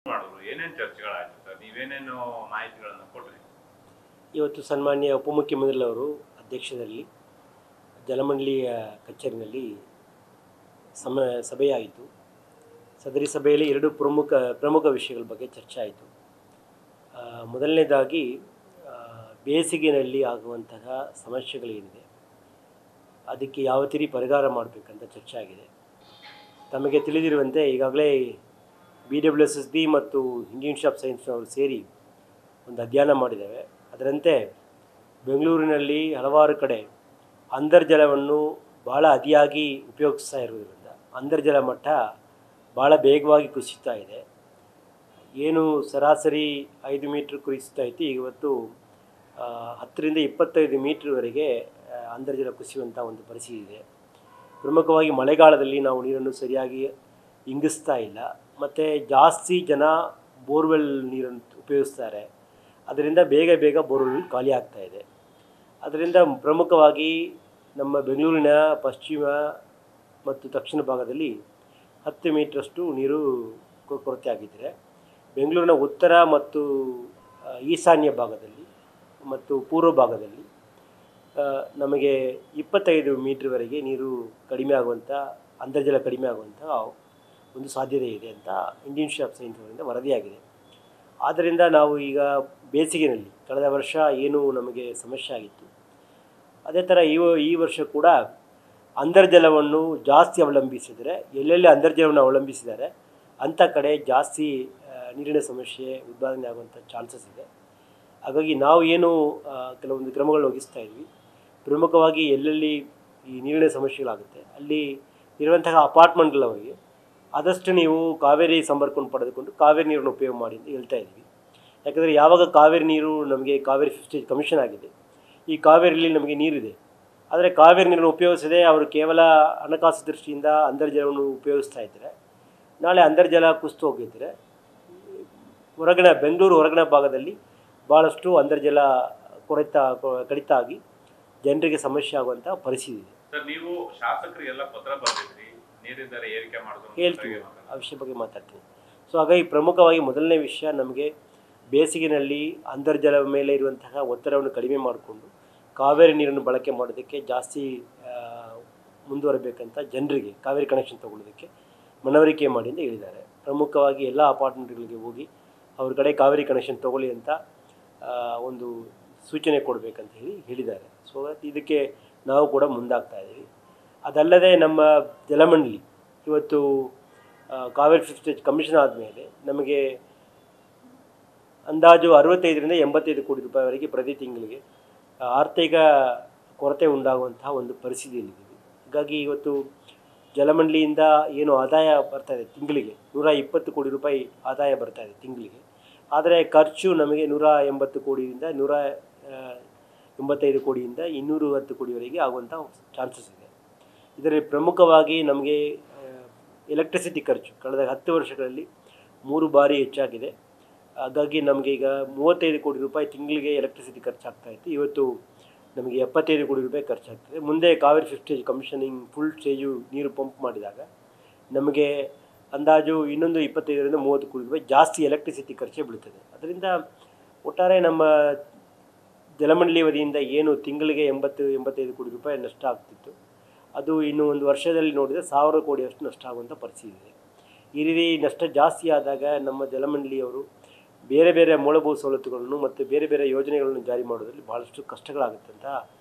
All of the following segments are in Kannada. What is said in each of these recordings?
ಮಾಡಿದ್ರು ಏನೇನು ಚರ್ಚೆಗಳಾಯ್ತು ಸರ್? ನೀವೇನೇನು ಮಾಹಿತಿಗಳನ್ನು ಕೊಟ್ರಿ? ಇವತ್ತು ಸನ್ಮಾನ್ಯ ಉಪಮುಖ್ಯಮಂತ್ರಿಗಳವರು ಅಧ್ಯಕ್ಷತೆಯಲ್ಲಿ ಜಲಮಂಡಳಿಯ ಕಚೇರಿನಲ್ಲಿ ಸಭೆಯಾಯಿತು. ಸದರಿ ಸಭೆಯಲ್ಲಿ ಎರಡು ಪ್ರಮುಖ ವಿಷಯಗಳ ಬಗ್ಗೆ ಚರ್ಚೆ ಆಯಿತು. ಮೊದಲನೇದಾಗಿ ಬೇಸಿಗೆಯಲ್ಲಿ ಆಗುವಂತಹ ಸಮಸ್ಯೆಗಳೇನಿದೆ ಅದಕ್ಕೆ ಯಾವ ರೀತಿ ಪರಿಹಾರ ಮಾಡಬೇಕಂತ ಚರ್ಚೆ ಆಗಿದೆ. ತಮಗೆ ತಿಳಿದಿರುವಂತೆ ಈಗಾಗಲೇ BWSSB ಮತ್ತು ಇಂಡಿಯನ್ ಇನ್ಸ್ಟಿಟ್ಯೂಟ್ ಆಫ್ ಸೈನ್ಸ್ನವರು ಸೇರಿ ಒಂದು ಅಧ್ಯಯನ ಮಾಡಿದ್ದೇವೆ. ಅದರಂತೆ ಬೆಂಗಳೂರಿನಲ್ಲಿ ಹಲವಾರು ಕಡೆ ಅಂತರ್ಜಲವನ್ನು ಭಾಳ ಅತಿಯಾಗಿ ಉಪಯೋಗಿಸ್ತಾ ಇರುವುದರಿಂದ ಅಂತರ್ಜಲ ಮಟ್ಟ ಭಾಳ ಬೇಗವಾಗಿ ಕುಸಿತಾ ಇದೆ. ಏನು ಸರಾಸರಿ 5 ಮೀಟ್ರ್ ಕುಸಿತಾ ಇತ್ತು, ಇವತ್ತು 10ರಿಂದ 25 ಮೀಟ್ರ್ವರೆಗೆ ಅಂತರ್ಜಲ ಕುಸಿಯುವಂಥ ಒಂದು ಪರಿಸ್ಥಿತಿ ಇದೆ. ಪ್ರಮುಖವಾಗಿ ಮಳೆಗಾಲದಲ್ಲಿ ನಾವು ನೀರನ್ನು ಸರಿಯಾಗಿ ಇಂಗಿಸ್ತಾ ಇಲ್ಲ, ಮತ್ತು ಜಾಸ್ತಿ ಜನ ಬೋರ್ವೆಲ್ ನೀರನ್ನು ಉಪಯೋಗಿಸ್ತಾರೆ. ಅದರಿಂದ ಬೇಗ ಬೋರ್ವೆಲ್ ಖಾಲಿ ಆಗ್ತಾ ಇದೆ. ಅದರಿಂದ ಪ್ರಮುಖವಾಗಿ ನಮ್ಮ ಬೆಂಗಳೂರಿನ ಪಶ್ಚಿಮ ಮತ್ತು ದಕ್ಷಿಣ ಭಾಗದಲ್ಲಿ 10 ಮೀಟ್ರಷ್ಟು ನೀರು ಕೊರತೆ ಆಗಿದ್ದರೆ, ಬೆಂಗಳೂರಿನ ಉತ್ತರ ಮತ್ತು ಈಶಾನ್ಯ ಭಾಗದಲ್ಲಿ ಮತ್ತು ಪೂರ್ವ ಭಾಗದಲ್ಲಿ ನಮಗೆ 25 ಮೀಟ್ರ್ವರೆಗೆ ನೀರು ಕಡಿಮೆ ಆಗುವಂಥ, ಅಂತರ್ಜಲ ಕಡಿಮೆ ಆಗುವಂಥ ಒಂದು ಸಾಧ್ಯತೆ ಇದೆ ಅಂತ ಇಂಡಿಯನ್ ಇನ್ಸ್ಟಿಟ್ಯೂಟ್ ಆಫ್ ಸೈನ್ಸ್ ಅವರಿಂದ ವರದಿಯಾಗಿದೆ. ಆದ್ದರಿಂದ ನಾವು ಈಗ ಬೇಸಿಗೆಯಲ್ಲಿ ಕಳೆದ ವರ್ಷ ಏನು ನಮಗೆ ಸಮಸ್ಯೆ ಆಗಿತ್ತು, ಅದೇ ಥರ ಈ ವರ್ಷ ಕೂಡ ಅಂತರ್ಜಲವನ್ನು ಜಾಸ್ತಿ ಅವಲಂಬಿಸಿದರೆ, ಎಲ್ಲೆಲ್ಲಿ ಅಂತರ್ಜಲವನ್ನು ಅವಲಂಬಿಸಿದ್ದಾರೆ ಅಂಥ ಕಡೆ ಜಾಸ್ತಿ ನೀರಿನ ಸಮಸ್ಯೆ ಉತ್ಪಾದನೆ ಆಗುವಂಥ ಚಾನ್ಸಸ್ ಇದೆ. ಹಾಗಾಗಿ ನಾವು ಏನು ಕೆಲವೊಂದು ಕ್ರಮಗಳನ್ನು ವಹಿಸ್ತಾ ಇದ್ವಿ. ಪ್ರಮುಖವಾಗಿ ಎಲ್ಲೆಲ್ಲಿ ಈ ನೀರಿನ ಸಮಸ್ಯೆಗಳಾಗುತ್ತೆ ಅಲ್ಲಿ ಇರುವಂತಹ ಅಪಾರ್ಟ್ಮೆಂಟ್ಗಳವರಿಗೆ ಆದಷ್ಟು ನೀವು ಕಾವೇರಿ ಸಂಪರ್ಕವನ್ನು ಪಡೆದುಕೊಂಡು ಕಾವೇರಿ ನೀರನ್ನು ಉಪಯೋಗ ಮಾಡಿ ಅಂತ ಹೇಳ್ತಾ ಇದ್ವಿ. ಯಾಕಂದರೆ ಯಾವಾಗ ಕಾವೇರಿ ನೀರು ನಮಗೆ ಕಾವೇರಿ 5th ಸ್ಟೇಜ್ ಕಮಿಷನ್ ಆಗಿದೆ, ಈ ಕಾವೇರಿಯಲ್ಲಿ ನಮಗೆ ನೀರಿದೆ. ಆದರೆ ಕಾವೇರಿ ನೀರನ್ನು ಉಪಯೋಗಿಸದೆ ಅವರು ಕೇವಲ ಹಣಕಾಸು ದೃಷ್ಟಿಯಿಂದ ಅಂತರ್ಜಲವನ್ನು ಉಪಯೋಗಿಸ್ತಾ ಇದ್ದರೆ, ನಾಳೆ ಅಂತರ್ಜಲ ಕುಸಿದು ಹೋಗಿದ್ದರೆ ಬೆಂಗಳೂರು ಹೊರಗಣ ಭಾಗದಲ್ಲಿ ಭಾಳಷ್ಟು ಅಂತರ್ಜಲ ಕಡಿತ ಆಗಿ ಜನರಿಗೆ ಸಮಸ್ಯೆ ಆಗುವಂಥ ಪರಿಸ್ಥಿತಿ ಇದೆ. ಸರ್, ನೀವು ಶಾಸಕರಿಗೆಲ್ಲ ಪತ್ರ ಬರೆದಿದ್ರಿ, ನೀರಿನ ದರ ಏರಿಕೆ ಮಾಡೋದು ಹೇಳ್ತೀವಿ, ಆ ವಿಷಯ ಬಗ್ಗೆ ಮಾತಾಡ್ತೀನಿ. ಸೊ ಹಾಗಾಗಿ ಪ್ರಮುಖವಾಗಿ ಮೊದಲನೇ ವಿಷಯ, ನಮಗೆ ಬೇಸಿಗೆಯಲ್ಲಿ ಅಂತರ್ಜಲ ಮೇಲೆ ಇರುವಂತಹ ಒತ್ತಡವನ್ನು ಕಡಿಮೆ ಮಾಡಿಕೊಂಡು ಕಾವೇರಿ ನೀರನ್ನು ಬಳಕೆ ಮಾಡೋದಕ್ಕೆ ಜಾಸ್ತಿ ಮುಂದುವರಬೇಕಂತ ಜನರಿಗೆ ಕಾವೇರಿ ಕನೆಕ್ಷನ್ ತೊಗೊಳ್ಳೋದಕ್ಕೆ ಮನವರಿಕೆ ಮಾಡಿ ಅಂತ ಹೇಳಿದ್ದಾರೆ. ಪ್ರಮುಖವಾಗಿ ಎಲ್ಲ ಅಪಾರ್ಟ್ಮೆಂಟ್ಗಳಿಗೆ ಹೋಗಿ ಅವ್ರ ಕಡೆ ಕಾವೇರಿ ಕನೆಕ್ಷನ್ ತೊಗೊಳ್ಳಿ ಅಂತ ಒಂದು ಸೂಚನೆ ಕೊಡಬೇಕಂತ ಹೇಳಿದ್ದಾರೆ. ಸೊ ಇದಕ್ಕೆ ನಾವು ಕೂಡ ಮುಂದಾಗ್ತಾ ಇದ್ದೀವಿ. ಅದಲ್ಲದೆ ನಮ್ಮ ಜಲಮಂಡಳಿ ಇವತ್ತು ಕಾವೇರಿ 5th ಸ್ಟೇಜ್ ಕಮಿಷನ್ ಆದಮೇಲೆ ನಮಗೆ ಅಂದಾಜು 65ರಿಂದ 85 ಕೋಟಿ ರೂಪಾಯಿವರೆಗೆ ಪ್ರತಿ ತಿಂಗಳಿಗೆ ಆರ್ಥಿಕ ಕೊರತೆ ಉಂಟಾಗುವಂತಹ ಒಂದು ಪರಿಸ್ಥಿತಿಯಲ್ಲಿದ್ದೀವಿ. ಹೀಗಾಗಿ ಇವತ್ತು ಜಲಮಂಡಳಿಯಿಂದ ಏನು ಆದಾಯ ಬರ್ತಾಯಿದೆ ತಿಂಗಳಿಗೆ 120 ಕೋಟಿ ರೂಪಾಯಿ ಆದಾಯ ಬರ್ತಾಯಿದೆ ತಿಂಗಳಿಗೆ. ಆದರೆ ಖರ್ಚು ನಮಗೆ 180 ಕೋಟಿಯಿಂದ 185 ಕೋಟಿಯಿಂದ 210 ಕೋಟಿವರೆಗೆ ಆಗುವಂಥ ಚಾನ್ಸಸ್ ಇದೆ. ಇದರಲ್ಲಿ ಪ್ರಮುಖವಾಗಿ ನಮಗೆ ಎಲೆಕ್ಟ್ರಿಸಿಟಿ ಖರ್ಚು ಕಳೆದ 10 ವರ್ಷಗಳಲ್ಲಿ 3 ಬಾರಿ ಹೆಚ್ಚಾಗಿದೆ. ಹಾಗಾಗಿ ನಮಗೆ ಈಗ 35 ಕೋಟಿ ರೂಪಾಯಿ ತಿಂಗಳಿಗೆ ಎಲೆಕ್ಟ್ರಿಸಿಟಿ ಖರ್ಚಾಗ್ತಾಯಿತ್ತು, ಇವತ್ತು ನಮಗೆ 75 ಕೋಟಿ ರೂಪಾಯಿ ಖರ್ಚಾಗ್ತದೆ. ಮುಂದೆ Kaveri 5th stage commissioning full stage ನೀರು ಪಂಪ್ ಮಾಡಿದಾಗ ನಮಗೆ ಅಂದಾಜು ಇನ್ನೊಂದು 25ರಿಂದ 30 ಕೋಟಿ ರೂಪಾಯಿ ಜಾಸ್ತಿ ಎಲೆಕ್ಟ್ರಿಸಿಟಿ ಖರ್ಚೇ ಬೀಳ್ತದೆ. ಅದರಿಂದ ಒಟ್ಟಾರೆ ನಮ್ಮ ಜಲಮಂಡಳಿ ವತಿಯಿಂದ ಏನು ತಿಂಗಳಿಗೆ 80-85 ಕೋಟಿ ರೂಪಾಯಿ ನಷ್ಟ ಆಗ್ತಿತ್ತು, ಅದು ಇನ್ನು ಒಂದು ವರ್ಷದಲ್ಲಿ ನೋಡಿದರೆ 1000 ಕೋಟಿಯಷ್ಟು ನಷ್ಟ ಆಗುವಂಥ ಪರಿಸ್ಥಿತಿ ಇದೆ. ಈ ರೀತಿ ನಷ್ಟ ಜಾಸ್ತಿ ಆದಾಗ ನಮ್ಮ ಜಲಮಂಡಳಿಯವರು ಬೇರೆ ಮೂಲಭೂತ ಸವಲತ್ತುಗಳನ್ನು ಮತ್ತು ಬೇರೆ ಯೋಜನೆಗಳನ್ನು ಜಾರಿ ಮಾಡೋದ್ರಲ್ಲಿ ಭಾಳಷ್ಟು ಕಷ್ಟಗಳಾಗುತ್ತೆ ಅಂತ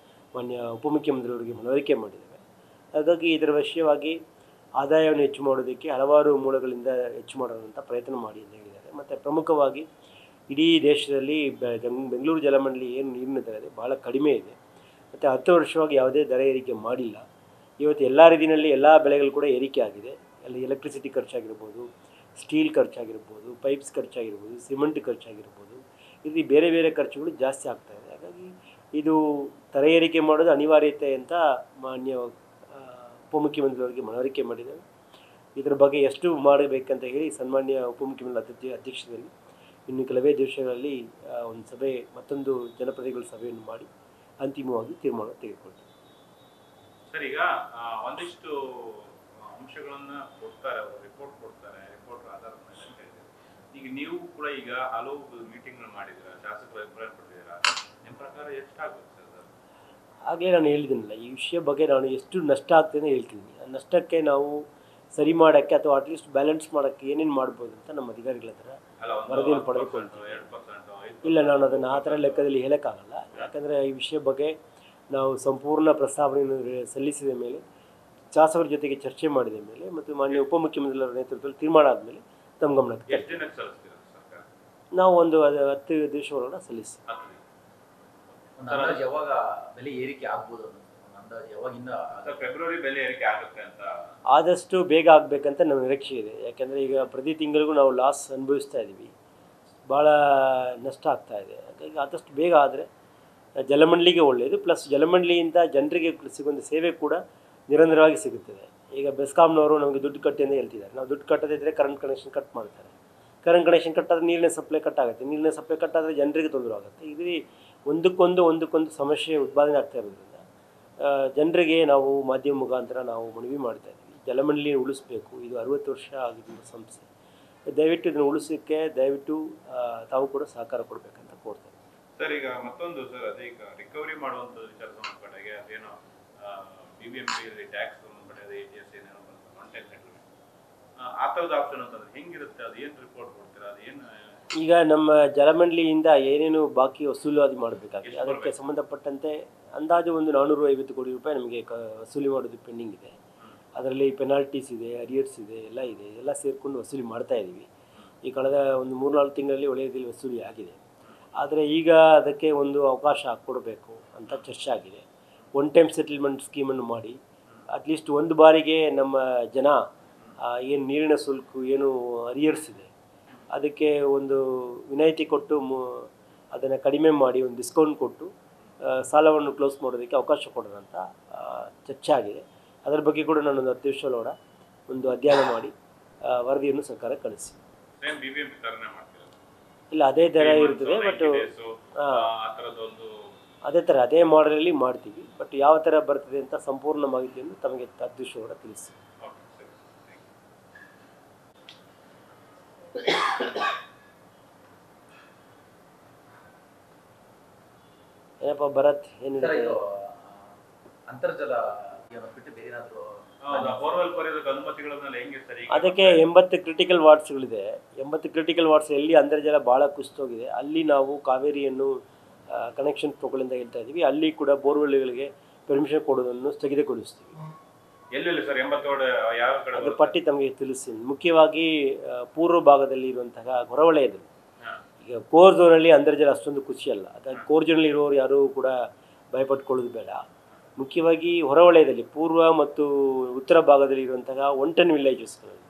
ಮಾನ್ಯ ಉಪಮುಖ್ಯಮಂತ್ರಿಯವರಿಗೆ ಮನವರಿಕೆ ಮಾಡಿದ್ದೇವೆ. ಹಾಗಾಗಿ ಇದರ ವಿಷಯವಾಗಿ ಆದಾಯವನ್ನು ಹೆಚ್ಚು ಮಾಡೋದಕ್ಕೆ ಹಲವಾರು ಮೂಲಗಳಿಂದ ಹೆಚ್ಚು ಮಾಡೋದಂಥ ಪ್ರಯತ್ನ ಮಾಡಿ ಅಂತ ಹೇಳಿದ್ದಾರೆ. ಮತ್ತು ಪ್ರಮುಖವಾಗಿ ಇಡೀ ದೇಶದಲ್ಲಿ ಬೆಂಗಳೂರು ಜಲಮಂಡಳಿ ಏನು ನೀರಿನ ದರ ಇದೆ ಭಾಳ ಕಡಿಮೆ ಇದೆ, ಮತ್ತು 10 ವರ್ಷವಾಗಿ ಯಾವುದೇ ದರ ಏರಿಕೆ ಮಾಡಿಲ್ಲ. ಇವತ್ತು ಎಲ್ಲ ರೀತಿಯಲ್ಲಿ ಎಲ್ಲ ಬೆಳೆಗಳು ಕೂಡ ಏರಿಕೆ ಆಗಿದೆ. ಅಲ್ಲಿ ಎಲೆಕ್ಟ್ರಿಸಿಟಿ ಖರ್ಚಾಗಿರ್ಬೋದು, ಸ್ಟೀಲ್ ಖರ್ಚಾಗಿರ್ಬೋದು, ಪೈಪ್ಸ್ ಖರ್ಚಾಗಿರ್ಬೋದು, ಸಿಮೆಂಟ್ ಖರ್ಚಾಗಿರ್ಬೋದು, ಇಲ್ಲಿ ಬೇರೆ ಖರ್ಚುಗಳು ಜಾಸ್ತಿ ಆಗ್ತಾಯಿದೆ. ಹಾಗಾಗಿ ಇದು ದರ ಏರಿಕೆ ಮಾಡೋದು ಅನಿವಾರ್ಯತೆ ಅಂತ ಮಾನ್ಯ ಉಪಮುಖ್ಯಮಂತ್ರಿಯವರಿಗೆ ಮನವರಿಕೆ ಮಾಡಿದ್ದೇವೆ. ಇದರ ಬಗ್ಗೆ ಎಷ್ಟು ಮಾಡಬೇಕಂತ ಹೇಳಿ ಸನ್ಮಾನ್ಯ ಉಪಮುಖ್ಯಮಂತ್ರಿ ಅಧ್ಯಕ್ಷತೆಯಲ್ಲಿ ಇನ್ನು ಕೆಲವೇ ದಿವಸಗಳಲ್ಲಿ ಒಂದು ಸಭೆ, ಮತ್ತೊಂದು ಜನಪ್ರತಿನಿಧಿಗಳ ಸಭೆಯನ್ನು ಮಾಡಿ ಅಂತಿಮವಾಗಿ ತೀರ್ಮಾನ ತೆಗೆದುಕೊಳ್ತೀವಿ. ಸರ್, ಈಗ ಒಂದಿಷ್ಟು ಅಂಶಗಳನ್ನು ಕೊಡ್ತಾರೆ, ಅವರು ರಿಪೋರ್ಟ್ ಕೊಡ್ತಾರೆ, ರಿಪೋರ್ಟ್ ಆಧಾರದ ಮೇಲೆ ಈಗ ನೀವು ಕೂಡ ಈಗ ಹಲವು ಮೀಟಿಂಗ್ಗಳು ಮಾಡಿದ್ದೀರಾ, ಶಾಸಕರು ಅಭಿಪ್ರಾಯ ಪಡೆದಿದ್ದೀರಾ, ನಿಮ್ಮ ಪ್ರಕಾರ ಎಷ್ಟಾಗುತ್ತೆ ಸರ್? ಆಗಲೇ ನಾನು ಹೇಳಿದ್ದೀನಲ್ಲ, ಈ ವಿಷಯ ಬಗ್ಗೆ ನಾನು ಎಷ್ಟು ನಷ್ಟ ಆಗ್ತದೆ ಹೇಳ್ತೀನಿ. ಆ ನಷ್ಟಕ್ಕೆ ನಾವು ಸರಿ ಮಾಡೋಕ್ಕೆ ಅಥವಾ ಅಟ್ಲೀಸ್ಟ್ ಬ್ಯಾಲೆನ್ಸ್ ಮಾಡೋಕ್ಕೆ ಏನೇನು ಮಾಡ್ಬೋದು ಅಂತ ನಮ್ಮ ಅಧಿಕಾರಿಗಳ ಹತ್ರ ವರದಿಯನ್ನು ಪಡೆದುಕೊಳ್ತೀವಿ. ಇಲ್ಲ, ನಾನು ಅದನ್ನು ಆ ಥರ ಲೆಕ್ಕದಲ್ಲಿ ಹೇಳೋಕ್ಕಾಗಲ್ಲ. ಯಾಕಂದರೆ ಈ ವಿಷಯ ಬಗ್ಗೆ ನಾವು ಸಂಪೂರ್ಣ ಪ್ರಸ್ತಾವನೆಯನ್ನು ಸಲ್ಲಿಸಿದ ಮೇಲೆ, ಶಾಸಕರ ಜೊತೆಗೆ ಚರ್ಚೆ ಮಾಡಿದ ಮೇಲೆ ಮತ್ತು ಮಾನ್ಯ ಉಪಮುಖ್ಯಮಂತ್ರಿಗಳ ನೇತೃತ್ವದಲ್ಲಿ ತೀರ್ಮಾನ ಆದಮೇಲೆ ತಮ್ಮ ಗಮನಕ್ಕೆ ನಾವು ಒಂದು 10 ದಿವಸ ಒಳಗಡೆ ಸಲ್ಲಿಸ್ತೀವಿ. ಯಾವಾಗ ಬೆಲೆ ಏರಿಕೆ ಆಗ್ಬೋದು? ಫೆಬ್ರವರಿ ಬೆಲೆ ಏರಿಕೆ ಆಗುತ್ತೆ ಅಂತ ಆದಷ್ಟು ಬೇಗ ಆಗಬೇಕಂತ ನಮ್ಮ ನಿರೀಕ್ಷೆ ಇದೆ. ಯಾಕೆಂದರೆ ಈಗ ಪ್ರತಿ ತಿಂಗಳಿಗೂ ನಾವು ಲಾಸ್ ಅನುಭವಿಸ್ತಾ ಇದ್ದೀವಿ, ಭಾಳ ನಷ್ಟ ಆಗ್ತಾ ಇದೆ. ಹಾಗಾಗಿ ಆದಷ್ಟು ಬೇಗ ಆದರೆ ಜಲಮಂಡಳಿಗೆ ಒಳ್ಳೆಯದು, ಪ್ಲಸ್ ಜಲಮಂಡಳಿಯಿಂದ ಜನರಿಗೆ ಸಿಗುವಂಥ ಸೇವೆ ಕೂಡ ನಿರಂತರವಾಗಿ ಸಿಗುತ್ತದೆ. ಈಗ ಬೆಸ್ಕಾಂನವರು ನಮಗೆ ದುಡ್ಡು ಕಟ್ಟಿ ಅಂತ ಹೇಳ್ತಿದ್ದಾರೆ. ನಾವು ದುಡ್ಡು ಕಟ್ಟದಿದ್ದರೆ ಕರೆಂಟ್ ಕನೆಕ್ಷನ್ ಕಟ್ ಮಾಡ್ತಾರೆ. ಕರೆಂಟ್ ಕನೆಕ್ಷನ್ ಕಟ್ಟಾದರೆ ನೀರಿನ ಸಪ್ಲೈ ಕಟ್ ಆಗುತ್ತೆ. ನೀರಿನ ಸಪ್ಲೈ ಕಟ್ಟಾದರೆ ಜನರಿಗೆ ತೊಂದರೆ ಆಗುತ್ತೆ. ಇದು ಒಂದಕ್ಕೊಂದು ಸಮಸ್ಯೆ ಉತ್ಪಾದನೆ ಆಗ್ತಾ ಇರೋದ್ರಿಂದ ಜನರಿಗೆ ನಾವು ಮಾಧ್ಯಮ ಮುಖಾಂತರ ನಾವು ಮನವಿ ಮಾಡ್ತಾ ಇದ್ದೀವಿ, ಜಲಮಂಡಳಿ ಉಳಿಸ್ಬೇಕು. ಇದು 60 ವರ್ಷ ಆಗಿದ್ದ ಸಂಸ್ಥೆ. ದಯವಿಟ್ಟು ಇದನ್ನು ಉಳಿಸೋಕ್ಕೆ ದಯವಿಟ್ಟು ತಾವು ಕೂಡ ಸಹಕಾರ ಕೊಡಬೇಕಂತ ಕೋರ್ತಾರೆ. ಸರ್, ಈಗ ಮತ್ತೊಂದು ಸರ್, ಅದೇ ಈಗ ರಿಕವರಿ ಮಾಡುವಂಥ ವಿಚಾರ ಸಂಬಂಧಪಟ್ಟಾಗೆ ಅದೇನೋ BBMP ಟ್ಯಾಕ್ಸ್ ಸಂಬಂಧಪಟ್ಟಾಗ ATS ಏನೇನೋ ಬಂತು, ಒನ್ ಟೈಮ್ ಸೆಟಲ್ಮೆಂಟ್, ಆ ಥರದ ಆಪ್ಷನ್ ಅಂತಂದ್ರೆ ಹೆಂಗಿರುತ್ತೆ? ಅದು ಏನು ರಿಪೋರ್ಟ್ ಕೊಡ್ತೀರಾ? ಅದು ಏನು? ಈಗ ನಮ್ಮ ಜಲಮಂಡಳಿಯಿಂದ ಏನೇನು ಬಾಕಿ ವಸೂಲಾತಿ ಮಾಡಬೇಕಾಗಿದೆ ಅದಕ್ಕೆ ಸಂಬಂಧಪಟ್ಟಂತೆ ಅಂದಾಜು ಒಂದು 450 ಕೋಟಿ ರೂಪಾಯಿ ನಮಗೆ ವಸೂಲಿ ಮಾಡೋದು ಪೆಂಡಿಂಗ್ ಇದೆ. ಅದರಲ್ಲಿ ಪೆನಾಲ್ಟೀಸ್ ಇದೆ, ಅರಿಯರ್ಸ್ ಇದೆ, ಎಲ್ಲ ಸೇರಿಕೊಂಡು ವಸೂಲಿ ಮಾಡ್ತಾ ಇದ್ದೀವಿ. ಈ ಕಳೆದ ಒಂದು 3-4 ತಿಂಗಳಲ್ಲಿ ಒಳ್ಳೆಯ ರೀತಿಯಲ್ಲಿ ವಸೂಲಿ ಆಗಿದೆ. ಆದರೆ ಈಗ ಅದಕ್ಕೆ ಒಂದು ಅವಕಾಶ ಕೊಡಬೇಕು ಅಂತ ಚರ್ಚೆ ಆಗಿದೆ. ಒನ್ ಟೈಮ್ ಸೆಟಲ್ಮೆಂಟ್ ಸ್ಕೀಮನ್ನು ಮಾಡಿ ಅಟ್ಲೀಸ್ಟ್ ಒಂದು ಬಾರಿಗೆ ನಮ್ಮ ಜನ ಏನು ನೀರಿನ ಶುಲ್ಕ ಏನು ಅರಿಯರ್ಸ್ ಇದೆ ಅದಕ್ಕೆ ಒಂದು ವಿನಾಯಿತಿ ಕೊಟ್ಟು ಅದನ್ನು ಕಡಿಮೆ ಮಾಡಿ ಒಂದು ಡಿಸ್ಕೌಂಟ್ ಕೊಟ್ಟು ಸಾಲವನ್ನು ಕ್ಲೋಸ್ ಮಾಡೋದಕ್ಕೆ ಅವಕಾಶ ಕೊಡೋಣ ಅಂತ ಚರ್ಚೆ ಆಗಿದೆ. ಅದರ ಬಗ್ಗೆ ಕೂಡ ನಾನೊಂದು 10 ದಿವಸ ಒಳಗಡೆ ಒಂದು ಅಧ್ಯಯನ ಮಾಡಿ ವರದಿಯನ್ನು ಸರ್ಕಾರಕ್ಕೆ ಕಳಿಸಿ. ಇಲ್ಲ, ಅದೇ ದರ ಇರ್ತದೆ, ಬಟ್ ಅದೇ ಮಾಡೆಲಲ್ಲಿ ಮಾಡ್ತೀವಿ. ಬಟ್ ಯಾವ ಥರ ಬರ್ತದೆ ಅಂತ ಸಂಪೂರ್ಣ ಮಾಹಿತಿಯನ್ನು ತಮಗೆ 10 ದಿವಸ ಒಳಗಡೆ ತಿಳಿಸಿ. ಏನಪ್ಪ ಭರತ್, ಏನಿದೆ? ಅಂತರ್ಜಲ ಅದಕ್ಕೆ 80 ಕ್ರಿಟಿಕಲ್ ವಾರ್ಡ್ಸ್ಗಳಿದೆ. 80 ಕ್ರಿಟಿಕಲ್ ವಾರ್ಡ್ಸ್ ಎಲ್ಲಿ ಅಂತರ್ಜಲ ಭಾಳ ಕುಸಿತೋಗಿದೆ ಅಲ್ಲಿ ನಾವು ಕಾವೇರಿಯನ್ನು ಕನೆಕ್ಷನ್ ತಗೊಳ್ಳಿಂದ ಹೇಳ್ತಾ ಇದ್ದೀವಿ. ಅಲ್ಲಿ ಕೂಡ ಬೋರ್ವೆಲ್ಗಳಿಗೆ ಪರ್ಮಿಷನ್ ಕೊಡೋದನ್ನು ಸ್ಥಗಿತಗೊಳಿಸ್ತೀವಿ. ಎಲ್ಲೆಲ್ಲಿ ಸರ್ 80 ಯಾವ ಕಡೆ? ಅದು ಪಟ್ಟಿ ತಮಗೆ ತಿಳಿಸ್ತೀನಿ. ಮುಖ್ಯವಾಗಿ ಪೂರ್ವ ಭಾಗದಲ್ಲಿ ಇರುವಂತಹ ಹೊರವಲಯದಲ್ಲಿ. ಈಗ ಕೋರ್ ಝೋನಲ್ಲಿ ಅಂತರ್ಜಲ ಅಷ್ಟೊಂದು ಕುಸಿಯಲ್ಲ. ಅದಾಗಿ ಕೋರ್ ಝೋನಲ್ಲಿ ಇರೋರು ಯಾರೂ ಕೂಡ ಭಯಪಟ್ಕೊಳ್ಳೋದು ಬೇಡ. ಮುಖ್ಯವಾಗಿ ಹೊರವಲಯದಲ್ಲಿ ಪೂರ್ವ ಮತ್ತು ಉತ್ತರ ಭಾಗದಲ್ಲಿ ಇರುವಂತಹ 110 ವಿಲೇಜಸ್ಗಳಲ್ಲಿ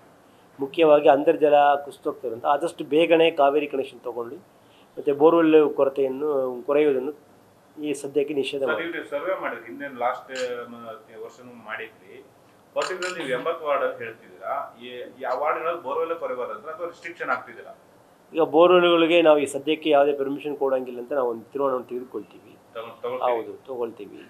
ಮುಖ್ಯವಾಗಿ ಅಂತರ್ಜಲ ಕುಸಿತೋಗ್ತಿರುವಂಥ ಆದಷ್ಟು ಬೇಗನೆ ಕಾವೇರಿ ಕನೆಕ್ಷನ್ ತೊಗೊಂಡು ಮತ್ತು ಬೋರ್ವೆಲ್ ಕೊರೆಯುವುದನ್ನು ಈ ಸದ್ಯಕ್ಕೆ ನಿಷೇಧ ಮಾಡಿ. ಸರ್ವೆ ಮಾಡಿದ್ರಿ ಹಿಂದೆ ಲಾಸ್ಟ್ ವರ್ಷನೂ ಮಾಡಿದ್ರಿ. ಪರ್ಟಿಕ್ಯುಲರ್ ನೀವು 80 ವಾರ್ಡ್ ಅಂತ ಹೇಳ್ತಿದ್ದೀರಾ, ಯಾವ ವಾರ್ಡ್ಗಳಲ್ಲಿ ಬೋರ್ವೆಲ್ ಕೊರೆಬಾರ್ದಂದ್ರೆ ಅಥವಾ ರಿಸ್ಟ್ರಿಕ್ಷನ್ ಆಗ್ತಿದ್ದೀರಾ? ಈಗ ಬೋರ್ವೆಲ್ಗಳಿಗೆ ನಾವು ಈ ಸದ್ಯಕ್ಕೆ ಯಾವುದೇ ಪರ್ಮಿಷನ್ ಕೊಡೋಂಗಿಲ್ಲ ಅಂತ ನಾವು ಒಂದು ತೀರ್ಮಾನವನ್ನು ತೆಗೆದುಕೊಳ್ತೀವಿ. ಹೌದು, ತೊಗೊಳ್ತೀವಿ.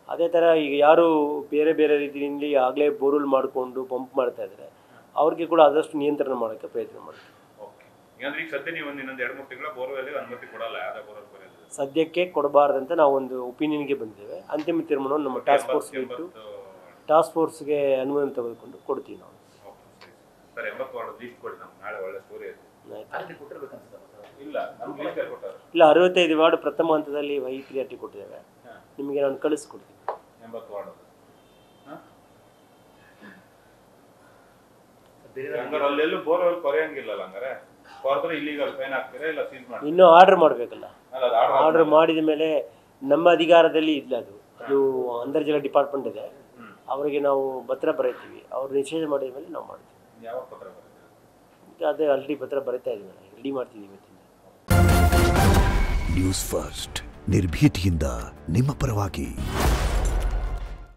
ಅದೇ ಥರ ಈಗ ಯಾರು ಬೇರೆ ಬೇರೆ ರೀತಿಯಲ್ಲಿ ಆಗಲೇ ಬೋರ್ವೆಲ್ ಮಾಡಿಕೊಂಡು ಪಂಪ್ ಮಾಡ್ತಾ ಇದ್ದಾರೆ ಅವ್ರಿಗೆ ಕೂಡ ಆದಷ್ಟು ನಿಯಂತ್ರಣ ಮಾಡೋಕ್ಕೆ ಪ್ರಯತ್ನ ಮಾಡ್ತೀವಿ. ಸದ್ಯಕ್ಕೆ ಕೊಡಬಾರ್ದಂತ ನಾವು ಒಂದು ಒಪಿನಿಯನ್ಗೆ ಬಂದಿದ್ದೇವೆ. ಅಂತಿಮ ತೀರ್ಮಾನವನ್ನು ನಮ್ಮ ಟಾಸ್ಕ್ ಫೋರ್ಸ್ಗೆ ಅನುಮೋದನೆ ತೆಗೆದುಕೊಂಡು ಕೊಡ್ತೀವಿ ನಾವು. ಇಲ್ಲ, 65 ವಾರ್ಡ್ ಪ್ರಥಮ ಹಂತದಲ್ಲಿ ವೈ ಪ್ರಿಯಾರಿಟಿ ಕೊಟ್ಟಿದ್ದೇವೆ. ನಿಮಗೆ ನಾನು ಕಳಿಸ್ಕೊಡ್ತೀನಿ. 80 ವಾರ್ಡ್ ಅಲ್ಲೆಲ್ಲೂ ಬೋರ್ವೆಲ್ ಕೊರೆಯಂಗಿಲ್ಲ ಹಂಗಾರೆ? ಇನ್ನೂ ಆರ್ಡರ್ ಮಾಡಬೇಕಲ್ಲ. ಆರ್ಡರ್ ಮಾಡಿದ ಮೇಲೆ ನಮ್ಮ ಅಧಿಕಾರದಲ್ಲಿ ಇಲ್ಲ. ಅದು ಅಂತರ್ಜಲ ಡಿಪಾರ್ಟ್ಮೆಂಟ್ ಇದೆ, ಅವರಿಗೆ ನಾವು ಪತ್ರ ಬರೀತೀವಿ. ಅವ್ರು ನಿಷೇಧ ಮಾಡಿದ ಮೇಲೆ ನಾವು ಮಾಡ್ತೀವಿ. ಅದೇ ಆಲ್ರೆಡಿ ಪತ್ರ ಬರೀತಾ ಇದ್ದೀವಿ, ರೆಡಿ ಮಾಡ್ತಿದ್ದೀವಿ ಇವತ್ತಿಂದ. ನ್ಯೂಸ್ ಫಸ್ಟ್, ನಿರ್ಭೀತಿಯಿಂದ ನಿಮ್ಮ ಪರವಾಗಿ.